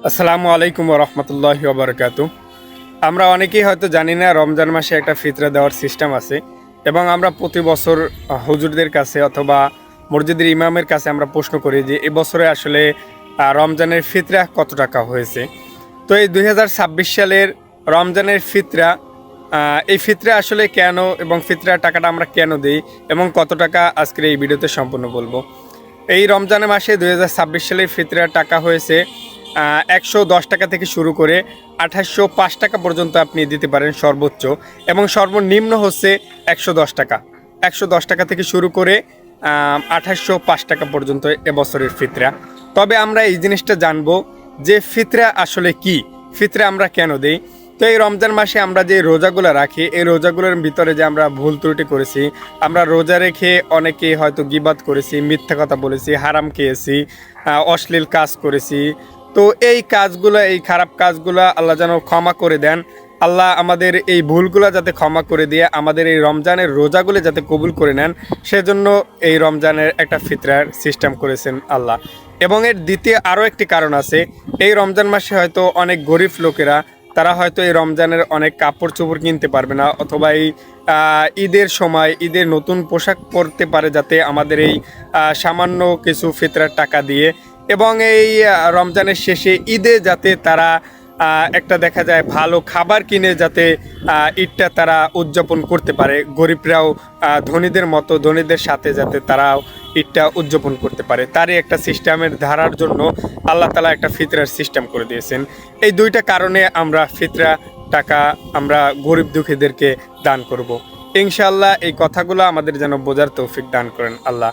আসসালামু আলাইকুম রহমতুল্লাহি ওবরাকাতু। আমরা অনেকেই হয়তো জানি না রমজান মাসে একটা ফিতরা দেওয়ার সিস্টেম আছে এবং আমরা প্রতি বছর হুজুরদের কাছে অথবা মসজিদের ইমামের কাছে আমরা প্রশ্ন করি যে এবছরে আসলে রমজানের ফিতরা কত টাকা হয়েছে। তো এই 2026 সালের রমজানের ফিতরা, এই ফিতরা আসলে কেন এবং ফিতরার টাকাটা আমরা কেন দিই এবং কত টাকা আজকের এই ভিডিওতে সম্পূর্ণ বলবো। এই রমজানের মাসে 2026 সালের ফিতরার টাকা হয়েছে 110 টাকা থেকে শুরু করে 2805 টাকা পর্যন্ত আপনি দিতে পারেন সর্বোচ্চ, এবং সর্বনিম্ন হচ্ছে 110 টাকা। 110 টাকা থেকে শুরু করে 2805 টাকা পর্যন্ত এবছরের ফিতরা। তবে আমরা এই জিনিসটা জানবো যে ফিতরা আসলে কি, ফিতরা আমরা কেন দেই। তো এই রমজান মাসে আমরা যে রোজাগুলো রাখি, এই রোজাগুলোর ভিতরে যে আমরা ভুল ত্রুটি করেছি, আমরা রোজা রেখে অনেকে হয়তো গীবাত করেছি, মিথ্যা কথা বলেছি, হারাম খেয়েছি, অশ্লীল কাজ করেছি। তো এই কাজগুলো, এই খারাপ কাজগুলো আল্লাহ যেন ক্ষমা করে দেন। আল্লাহ আমাদের এই ভুলগুলো যাতে ক্ষমা করে দিয়ে আমাদের এই রমজানের রোজাগুলো যাতে কবুল করে নেন, সেজন্য এই রমজানের একটা ফিতরার সিস্টেম করেছেন আল্লাহ। এবং এর দ্বিতীয় আরও একটি কারণ আছে। এই রমজান মাসে হয়তো অনেক গরিব লোকেরা, তারা হয়তো এই রমজানের অনেক কাপড় চোপড় কিনতে পারবে না, অথবা এই ঈদের সময় ঈদের নতুন পোশাক পরতে পারে, যাতে আমাদের এই সামান্য কিছু ফিতরার টাকা দিয়ে, এবং এই রমজানের শেষে ঈদে যাতে তারা একটা দেখা যায় ভালো খাবার কিনে যাতে ঈদটা তারা উদযাপন করতে পারে। গরিবরাও ধনীদের মতো, ধনীদের সাথে যাতে তারাও ঈদটা উদযাপন করতে পারে, তারই একটা সিস্টেমের ধারার জন্য আল্লাহ তাআলা একটা ফিতরার সিস্টেম করে দিয়েছেন। এই দুইটা কারণে আমরা ফিতরা টাকা আমরা গরিব দুঃখীদেরকে দান করব। ইনশাআল্লাহ এই কথাগুলো আমাদের যেন বোঝার তৌফিক দান করেন আল্লাহ।